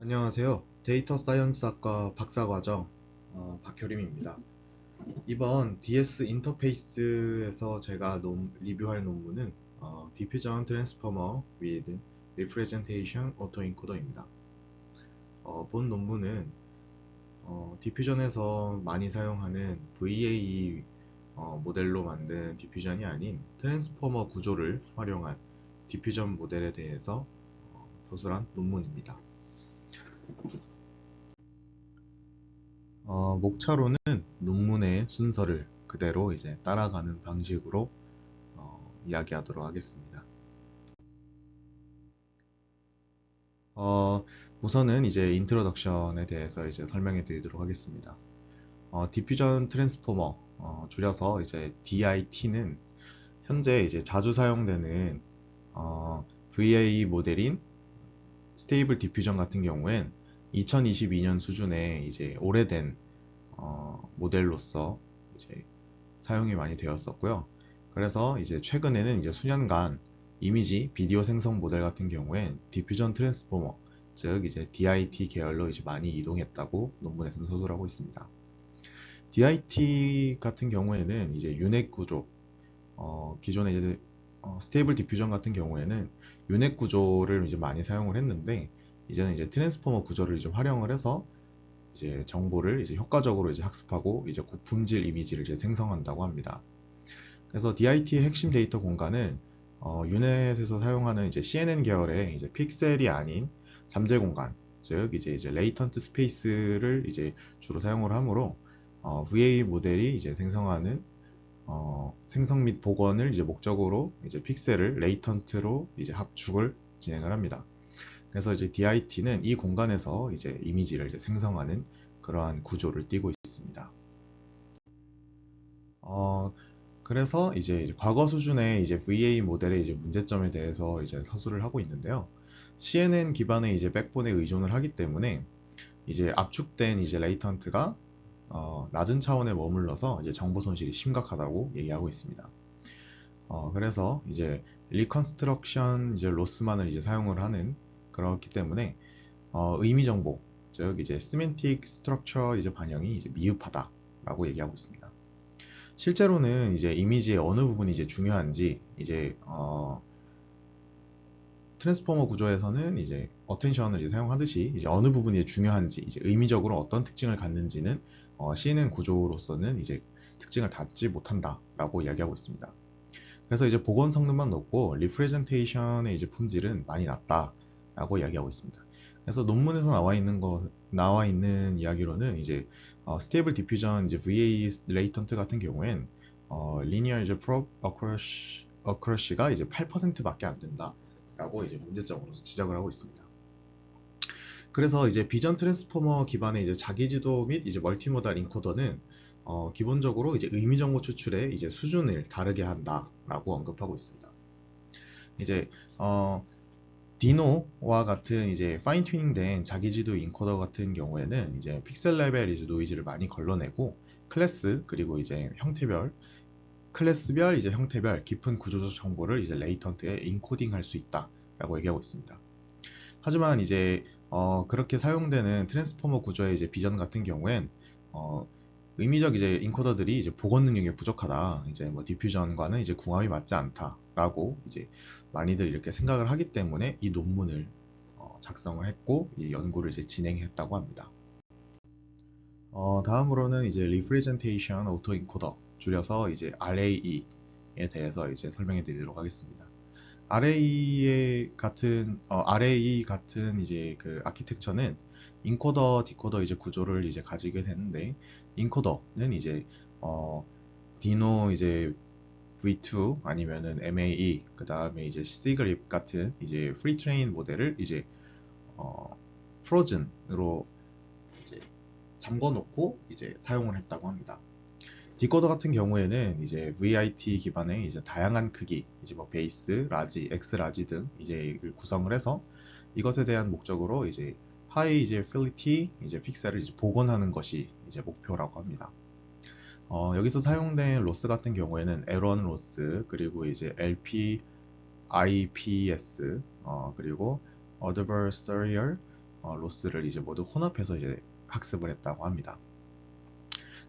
안녕하세요. 데이터 사이언스학과 박사과정 박효림입니다. 이번 DS 인터페이스에서 제가 리뷰할 논문은 Diffusion Transformer with Representation Autoencoder입니다. 본 논문은 디퓨전에서 많이 사용하는 VAE 모델로 만든 디퓨전이 아닌 트랜스포머 구조를 활용한 디퓨전 모델에 대해서 서술한 논문입니다. 목차로는 논문의 순서를 그대로 이제 따라가는 방식으로 이야기하도록 하겠습니다. 우선은 이제 인트로덕션에 대해서 이제 설명해 드리도록 하겠습니다. 디퓨전 트랜스포머, 줄여서 이제 DIT는 현재 이제 자주 사용되는 VAE 모델인 스테이블 디퓨전 같은 경우엔 2022년 수준의 이제 오래된 모델로서 이제 사용이 많이 되었었고요. 그래서 이제 최근에는 이제 수년간 이미지 비디오 생성 모델 같은 경우엔 디퓨전 트랜스포머, 즉 이제 DIT 계열로 이제 많이 이동했다고 논문에서 서술하고 있습니다. DIT 같은 경우에는 이제 윤핵 구조, 기존에 이제 스테이블 디퓨전 같은 경우에는 윤핵 구조를 이제 많이 사용을 했는데, 이제는 이제 트랜스포머 구조를 이제 활용을 해서 이제 정보를 이제 효과적으로 이제 학습하고 이제 고품질 이미지를 이제 생성한다고 합니다. 그래서 DIT의 핵심 데이터 공간은 유넷에서 사용하는 이제 CNN 계열의 이제 픽셀이 아닌 잠재 공간, 즉 이제 레이턴트 스페이스를 이제 주로 사용을 하므로 VA 모델이 이제 생성하는 생성 및 복원을 이제 목적으로 이제 픽셀을 레이턴트로 이제 합축을 진행을 합니다. 그래서 이제 DIT는 이 공간에서 이제 이미지를 이제 생성하는 그러한 구조를 띠고 있습니다. 그래서 이제 과거 수준의 이제 VA 모델의 이제 문제점에 대해서 이제 서술을 하고 있는데요. CNN 기반의 이제 백본에 의존을 하기 때문에 이제 압축된 이제 레이턴트가 낮은 차원에 머물러서 이제 정보 손실이 심각하다고 얘기하고 있습니다. 그래서 이제 리컨스트럭션 이제 로스만을 이제 사용을 하는 그렇기 때문에 의미 정보, 즉 이제 시멘틱 스트럭처 이제 반영이 이제 미흡하다라고 얘기하고 있습니다. 실제로는 이제 이미지의 어느 부분이 이제 중요한지 이제 트랜스포머 구조에서는 이제 어텐션을 이제 사용하듯이 이제 어느 부분이 중요한지 이제 의미적으로 어떤 특징을 갖는지는 CNN 구조로서는 이제 특징을 닫지 못한다라고 이야기하고 있습니다. 그래서 이제 복원 성능만 높고 리프레젠테이션의 이제 품질은 많이 낮다라고 이야기하고 있습니다. 그래서 논문에서 나와 있는 이야기로는 이제 스테이블 디퓨전 이제 VA 레이턴트 같은 경우엔 리니어 이제 프롭 어크러시가 이제 8%밖에 안 된다라고 이제 문제점으로 지적을 하고 있습니다. 그래서 이제 비전 트랜스포머 기반의 이제 자기지도 및 이제 멀티모달 인코더는 기본적으로 이제 의미 정보 추출의 이제 수준을 다르게 한다라고 언급하고 있습니다. 이제 디노와 같은 이제 파인 튜닝된 자기지도 인코더 같은 경우에는 이제 픽셀 레벨 이제 노이즈를 많이 걸러내고 그리고 이제 클래스별 이제 형태별 깊은 구조적 정보를 이제 레이턴트에 인코딩할 수 있다라고 얘기하고 있습니다. 하지만 이제 그렇게 사용되는 트랜스포머 구조의 이제 비전 같은 경우엔 의미적 이제 인코더들이 이제 복원 능력이 부족하다, 이제 뭐 디퓨전과는 이제 궁합이 맞지 않다라고 이제 많이들 이렇게 생각을 하기 때문에 이 논문을 작성을 했고 이 연구를 이제 진행했다고 합니다. 다음으로는 이제 Representation Autoencoder, 줄여서 이제 RAE에 대해서 이제 설명해 드리도록 하겠습니다. RAE 같은 이제 그 아키텍처는 인코더, 디코더 이제 구조를 이제 가지게 되는데, 인코더는 이제 디노 이제 V2 아니면은 MAE, 그 다음에 이제 시그립 같은 이제 프리 트레인 모델을 이제 프로즌으로 이제 잠궈 놓고 이제 사용을 했다고 합니다. 디코더 같은 경우에는 이제 VIT 기반의 이제 다양한 크기, 이제 뭐 베이스, 라지, 엑스라지 등 이제 구성을 해서 이것에 대한 목적으로 이제 하이 이제 필리티 이제 픽셀을 이제 복원하는 것이 이제 목표라고 합니다. 여기서 사용된 로스 같은 경우에는 L1 로스, 그리고 이제 LP, IPS, 그리고 Adversarial 로스를 이제 모두 혼합해서 이제 학습을 했다고 합니다.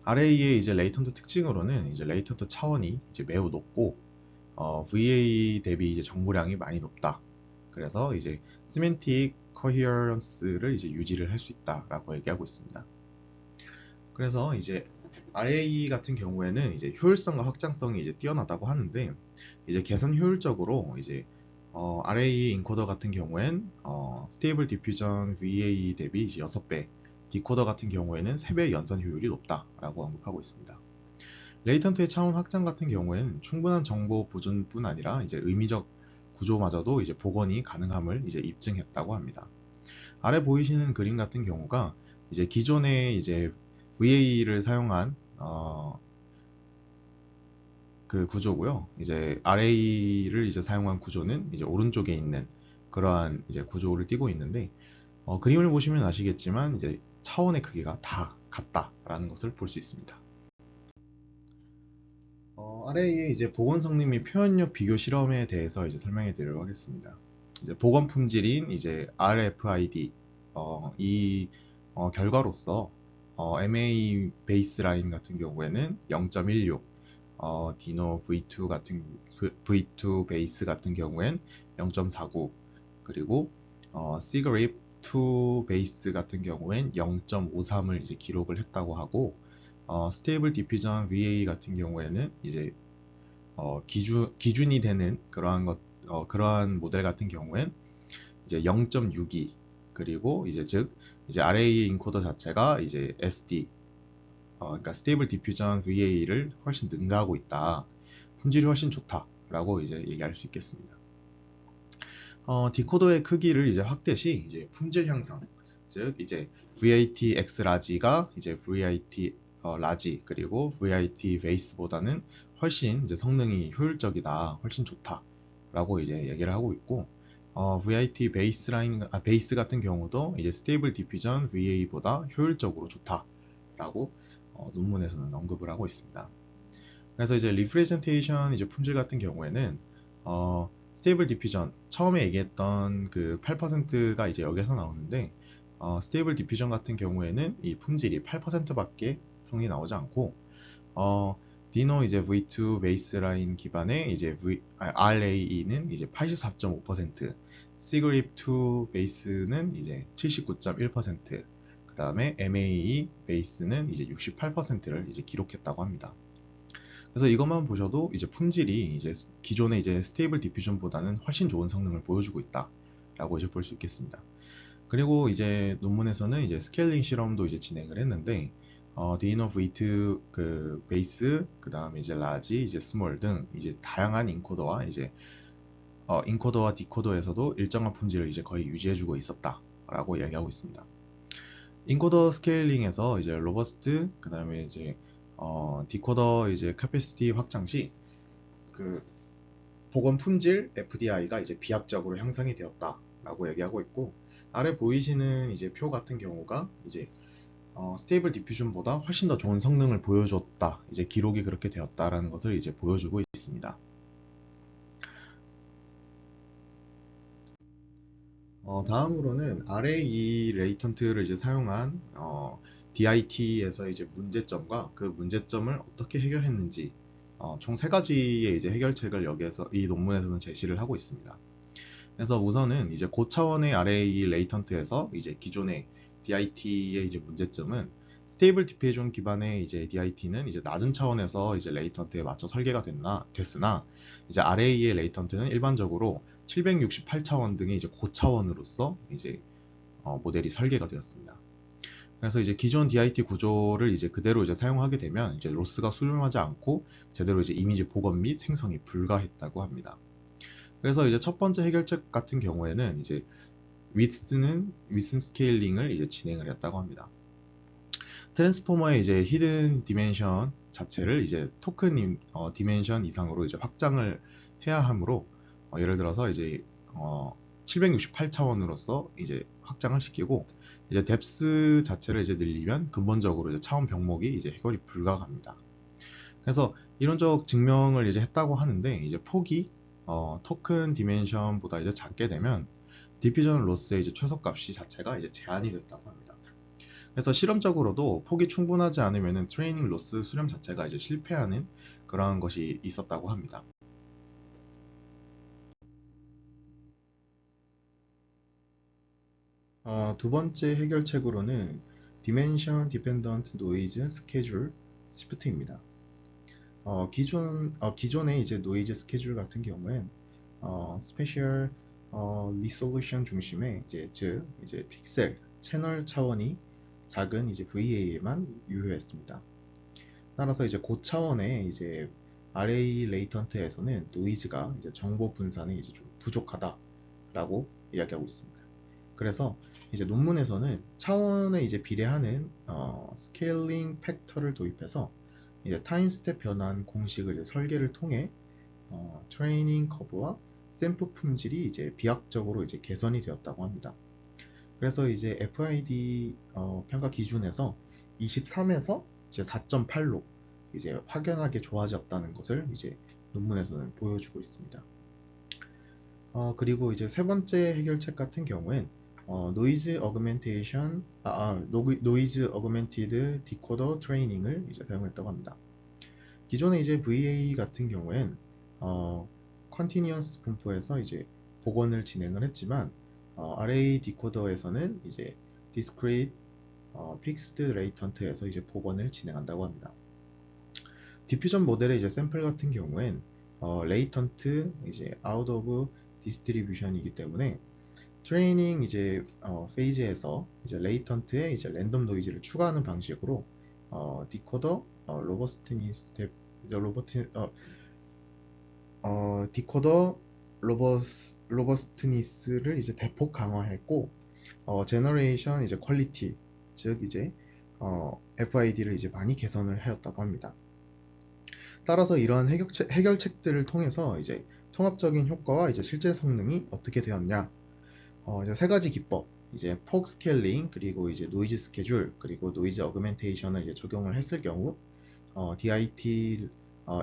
RA의 이제 레이턴트 특징으로는 이제 레이턴트 차원이 이제 매우 높고 VA 대비 이제 정보량이 많이 높다. 그래서 이제 시멘틱 커히어런스를 이제 유지를 할 수 있다라고 얘기하고 있습니다. 그래서 이제 RA 같은 경우에는 이제 효율성과 확장성이 이제 뛰어나다고 하는데 이제 계산 효율적으로 이제 RA 인코더 같은 경우엔 스테이블 디퓨전 VA 대비 이제 6배, 디코더 같은 경우에는 3배 연산 효율이 높다라고 언급하고 있습니다. 레이턴트의 차원 확장 같은 경우에는 충분한 정보 보존뿐 아니라 이제 의미적 구조마저도 이제 복원이 가능함을 이제 입증했다고 합니다. 아래 보이시는 그림 같은 경우가 이제 기존의 이제 VA를 사용한 그 구조고요. 이제 RA를 이제 사용한 구조는 이제 오른쪽에 있는 그러한 이제 구조를 띄고 있는데 그림을 보시면 아시겠지만 이제 차원의 크기가 다 같다라는 것을 볼 수 있습니다. RA의 이제 복원 성능 및 표현력 비교 실험에 대해서 이제 설명해 드리도록 하겠습니다. 이제 복원 품질인 이제 RFID 이 결과로서 MA 베이스라인 같은 경우에는 0.16, 디노 V2 베이스 같은 경우엔 0.49, 그리고 시그립 2 베이스 같은 경우엔 0.53을 이제 기록을 했다고 하고 스테이블 디퓨전 VA 같은 경우에는 이제 기준이 되는 그러한 모델 같은 경우엔 이제 0.62, 그리고 이제 즉 이제 RA 인코더 자체가 이제 SD 그러니까 스테이블 디퓨전 VA를 훨씬 능가하고 있다, 품질이 훨씬 좋다라고 이제 얘기할 수 있겠습니다. 디코더의 크기를 이제 확대 시 이제 품질 향상, 즉 이제 VIT X 라지가 이제 VIT 라지 그리고 VIT 베이스보다는 훨씬 이제 성능이 효율적이다, 훨씬 좋다라고 이제 얘기를 하고 있고 VIT 베이스 같은 경우도 이제 스테이블 디퓨전 VA보다 효율적으로 좋다라고 논문에서는 언급을 하고 있습니다. 그래서 이제 리프레젠테이션 이제 품질 같은 경우에는 스테이블 디퓨전 처음에 얘기했던 그 8%가 이제 여기서 나오는데 스테이블 디퓨전 같은 경우에는 이 품질이 8%밖에 성이 나오지 않고 디노 이제 V2 베이스라인 기반의 이제 RAE는 이제 84.5%, 시그립 2 베이스는 이제 79.1%, 그 다음에 MAE 베이스는 이제 68%를 이제 기록했다고 합니다. 그래서 이것만 보셔도 이제 품질이 이제 기존의 이제 스테이블 디퓨전보다는 훨씬 좋은 성능을 보여주고 있다라고 이제 볼 수 있겠습니다. 그리고 이제 논문에서는 이제 스케일링 실험도 이제 진행을 했는데 디노 V2 그 베이스, 그 다음에 이제 라지, 이제 스몰 등 이제 다양한 인코더와 이제 인코더와 디코더에서도 일정한 품질을 이제 거의 유지해주고 있었다라고 이야기하고 있습니다. 인코더 스케일링에서 이제 로버스트, 그 다음에 이제 디코더 이제 캐패시티 확장 시 그 복원 품질 FDI가 이제 비약적으로 향상이 되었다라고 얘기하고 있고, 아래 보이시는 이제 표 같은 경우가 이제 스테이블 디퓨전보다 훨씬 더 좋은 성능을 보여줬다, 이제 기록이 그렇게 되었다라는 것을 이제 보여주고 있습니다. 다음으로는 RAE 레이턴트를 이제 사용한 DIT에서 이제 문제점과 그 문제점을 어떻게 해결했는지 총 3가지의 이제 해결책을 여기에서 이 논문에서는 제시를 하고 있습니다. 그래서 우선은 이제 고차원의 RAE 레이턴트에서 이제 기존의 DIT의 이제 문제점은 스테이블 디퓨전 기반의 이제 DIT는 이제 낮은 차원에서 이제 레이턴트에 맞춰 설계가 됐으나 이제 RAE의 레이턴트는 일반적으로 768차원 등의 이제 고차원으로서 이제 모델이 설계가 되었습니다. 그래서 이제 기존 DIT 구조를 이제 그대로 이제 사용하게 되면 이제 로스가 수렴하지 않고 제대로 이제 이미지 복원 및 생성이 불가했다고 합니다. 그래서 이제 첫 번째 해결책 같은 경우에는 이제 위슨 스케일링을 이제 진행을 했다고 합니다. 트랜스포머의 이제 히든 디멘션 자체를 이제 토큰 디멘션 이상으로 이제 확장을 해야 하므로 예를 들어서 이제 768차원으로서 이제 확장을 시키고 이제 뎁스 자체를 이제 늘리면 근본적으로 이제 차원 병목이 이제 해결이 불가합니다. 그래서 이론적 증명을 이제 했다고 하는데 이제 폭이 토큰 디멘션보다 이제 작게 되면 디퓨전 로스의 이제 최소값이 자체가 이제 제한이 됐다고 합니다. 그래서 실험적으로도 폭이 충분하지 않으면은 트레이닝 로스 수렴 자체가 이제 실패하는 그런 것이 있었다고 합니다. 두 번째 해결책으로는 Dimension Dependent Noise Schedule Shift입니다. 기존의 이제 노이즈 스케줄 같은 경우엔 스페셜 리솔루션 중심의 즉 픽셀 채널 차원이 작은 이제 VA에만 유효했습니다. 따라서 이제 고차원의 이제 RA 레이턴트에서는 노이즈가 이제 정보 분산에 이제 좀 부족하다라고 이야기하고 있습니다. 그래서 이제 논문에서는 차원에 이제 비례하는 스케일링 팩터를 도입해서 이제 타임 스텝 변환 공식을 이제 설계를 통해 트레이닝 커브와 샘플 품질이 이제 비약적으로 이제 개선이 되었다고 합니다. 그래서 이제 FID 평가 기준에서 23에서 이제 4.8로 이제 확연하게 좋아졌다는 것을 이제 논문에서는 보여주고 있습니다. 그리고 이제 세 번째 해결책 같은 경우엔 노이즈 어그멘티드 디코더 트레이닝을 이제 사용했다고 합니다. 기존에 이제 VA 같은 경우엔 컨티니어스 분포에서 이제 복원을 진행을 했지만 RA 디코더에서는 이제 discrete fixed laten트에서 이제 복원을 진행한다고 합니다. 디퓨전 모델의 이제 샘플 같은 경우엔 latent 이제 out of distribution이기 때문에 트레이닝 이제 페이지에서 이제 레이턴트에 이제 랜덤 노이즈를 추가하는 방식으로 디코더 디코더 로버스트니스를 이제 대폭 강화했고 제너레이션 이제 퀄리티 즉 이제 FID를 이제 많이 개선을 하였다고 합니다. 따라서 이러한 해결책들을 통해서 이제 통합적인 효과와 이제 실제 성능이 어떻게 되었냐? 이제 세 가지 기법, 이제 폭 스케일링, 그리고 이제 노이즈 스케줄, 그리고 노이즈 어그멘테이션을 이제 적용을 했을 경우, DIT,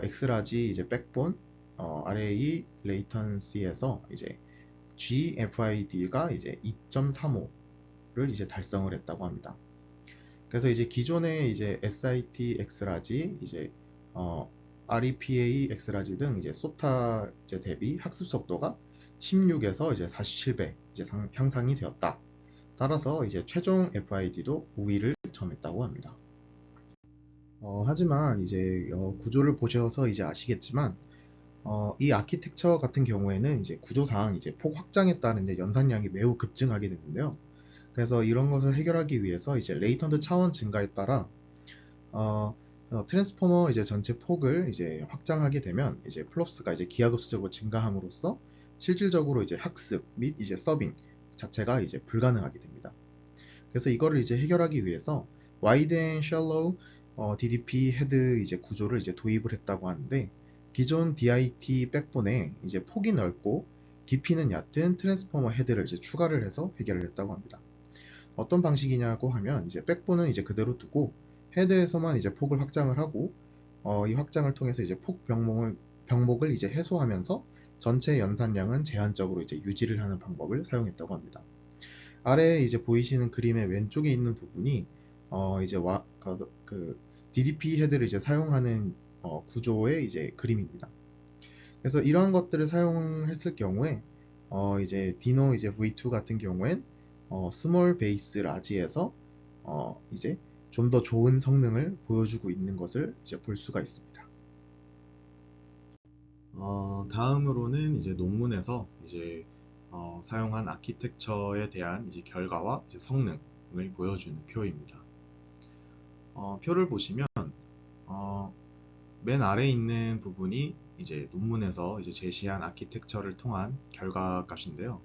X라지 이제 백본, RAE 레이턴시에서 이제 GFID가 이제 2.35를 이제 달성을 했다고 합니다. 그래서 이제 기존의 이제 SIT X라지, 이제 REPA X라지 등 이제 소타 이제 대비 학습 속도가 16에서 이제 47배 이제 향상이 되었다. 따라서 이제 최종 FID도 우위를 점했다고 합니다. 하지만 이제 구조를 보셔서 이제 아시겠지만 이 아키텍처 같은 경우에는 이제 구조상 이제 폭 확장에 따른 이제 연산량이 매우 급증하게 되는데요. 그래서 이런 것을 해결하기 위해서 이제 레이턴트 차원 증가에 따라 트랜스포머 이제 전체 폭을 이제 확장하게 되면 이제 플롭스가 이제 기하급수적으로 증가함으로써 실질적으로 이제 학습 및 이제 서빙 자체가 이제 불가능하게 됩니다. 그래서 이거를 이제 해결하기 위해서 와이드 앤 샬로우 DDP 헤드 이제 구조를 이제 도입을 했다고 하는데 기존 DIT 백본에 이제 폭이 넓고 깊이는 얕은 트랜스포머 헤드를 이제 추가를 해서 해결을 했다고 합니다. 어떤 방식이냐고 하면 이제 백본은 이제 그대로 두고 헤드에서만 이제 폭을 확장을 하고 이 확장을 통해서 이제 폭 병목을 이제 해소하면서 전체 연산량은 제한적으로 이제 유지를 하는 방법을 사용했다고 합니다. 아래에 이제 보이시는 그림의 왼쪽에 있는 부분이 이제 DDP 헤드를 이제 사용하는 구조의 이제 그림입니다. 그래서 이러한 것들을 사용했을 경우에 이제 디노 이제 V2 같은 경우엔 스몰 베이스 라지에서 이제 좀 더 좋은 성능을 보여주고 있는 것을 이제 볼 수가 있습니다. 다음으로는 이제 논문에서 이제 사용한 아키텍처에 대한 이제 결과와 이제 성능을 보여주는 표입니다. 표를 보시면 맨 아래에 있는 부분이 이제 논문에서 이제 제시한 아키텍처를 통한 결과 값인데요.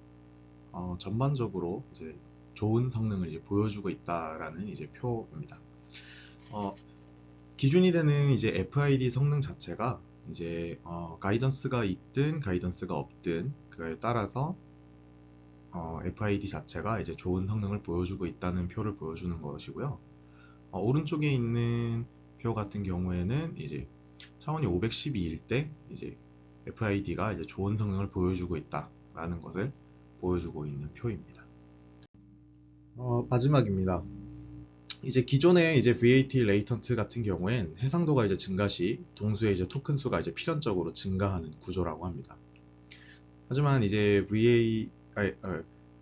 전반적으로 이제 좋은 성능을 이제 보여주고 있다라는 이제 표입니다. 기준이 되는 이제 FID 성능 자체가 이제 가이던스가 있든 가이던스가 없든 그에 따라서 FID 자체가 이제 좋은 성능을 보여주고 있다는 표를 보여주는 것이고요. 오른쪽에 있는 표 같은 경우에는 이제 차원이 512일 때 이제 FID가 이제 좋은 성능을 보여주고 있다라는 것을 보여주고 있는 표입니다. 마지막입니다. 이제 기존의 이제 VAT 레이턴트 같은 경우엔 해상도가 이제 증가 시 동수의 이제 토큰 수가 이제 필연적으로 증가하는 구조라고 합니다. 하지만 이제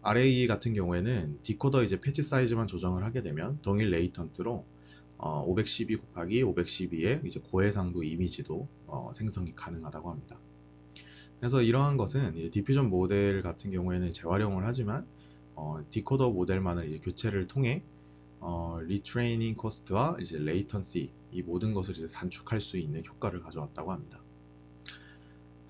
RAE 같은 경우에는 디코더 이제 패치 사이즈만 조정을 하게 되면 동일 레이턴트로 512 곱하기 512의 이제 고해상도 이미지도 생성이 가능하다고 합니다. 그래서 이러한 것은 이제 디퓨전 모델 같은 경우에는 재활용을 하지만 디코더 모델만을 이제 교체를 통해 리트레이닝 코스트와 이제 레이턴시 이 모든 것을 이제 단축할 수 있는 효과를 가져왔다고 합니다.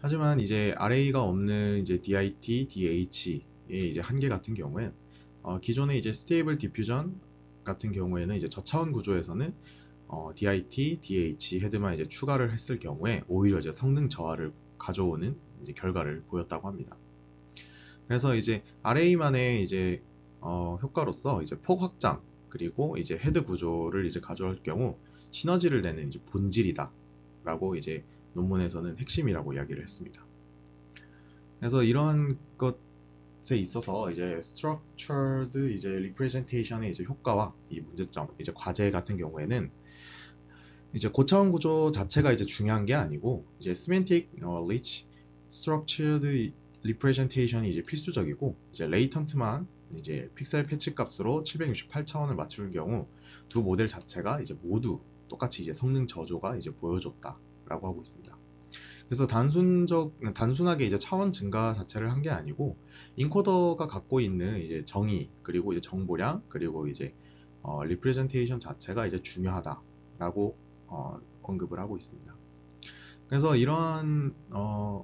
하지만 이제 RA가 없는 이제 DIT, DH의 이제 한계 같은 경우엔 기존의 이제 스테이블 디퓨전 같은 경우에는 이제 저차원 구조에서는 DIT, DH 헤드만 이제 추가를 했을 경우에 오히려 이제 성능 저하를 가져오는 이제 결과를 보였다고 합니다. 그래서 이제 RA만의 이제 효과로서 이제 폭 확장 그리고 이제 헤드 구조를 이제 가져올 경우 시너지를 내는 이제 본질이다 라고 이제 논문에서는 핵심이라고 이야기를 했습니다. 그래서 이런 것에 있어서 이제 structured 이제 representation의 이제 효과와 이 문제점, 이제 과제 같은 경우에는 이제 고차원 구조 자체가 이제 중요한 게 아니고 이제 semantic rich structured representation이 이제 필수적이고 이제 레이턴트만 이제 픽셀 패치 값으로 768차원을 맞출 경우 두 모델 자체가 이제 모두 똑같이 이제 성능 저조가 이제 보여줬다라고 하고 있습니다. 그래서 단순하게 이제 차원 증가 자체를 한 게 아니고 인코더가 갖고 있는 이제 정의 그리고 이제 정보량 그리고 이제 리프레젠테이션 자체가 이제 중요하다라고 언급을 하고 있습니다. 그래서 이러한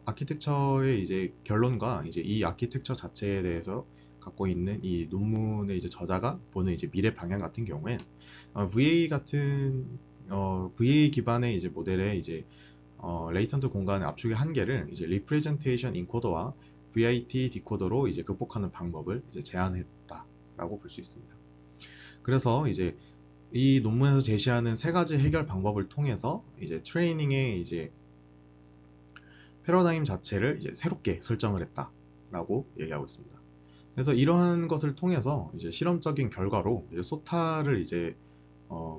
아키텍처의 이제 결론과 이제 이 아키텍처 자체에 대해서 갖고 있는 이 논문의 이제 저자가 보는 이제 미래 방향 같은 경우엔 VA 기반의 이제 모델의 이제 레이턴트 공간의 압축의 한계를 이제 리프레젠테이션 인코더와 VIT 디코더로 이제 극복하는 방법을 이제 제안했다라고 볼 수 있습니다. 그래서 이제 이 논문에서 제시하는 세 가지 해결 방법을 통해서 이제 트레이닝의 이제 패러다임 자체를 이제 새롭게 설정을 했다라고 얘기하고 있습니다. 그래서 이러한 것을 통해서 이제 실험적인 결과로 이제 소타를 이제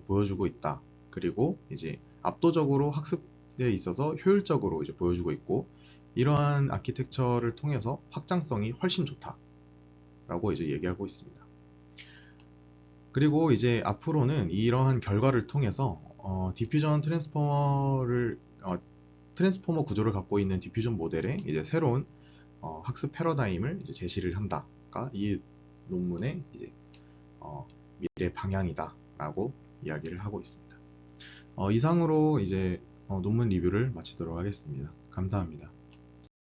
보여주고 있다. 그리고 이제 압도적으로 학습에 있어서 효율적으로 이제 보여주고 있고 이러한 아키텍처를 통해서 확장성이 훨씬 좋다라고 이제 얘기하고 있습니다. 그리고 이제 앞으로는 이러한 결과를 통해서 디퓨전 트랜스포머 구조를 갖고 있는 디퓨전 모델의 이제 새로운 학습 패러다임을 이제 제시를 한다가 이 논문의 이제 미래 방향이다라고 이야기를 하고 있습니다. 이상으로 이제 논문 리뷰를 마치도록 하겠습니다. 감사합니다.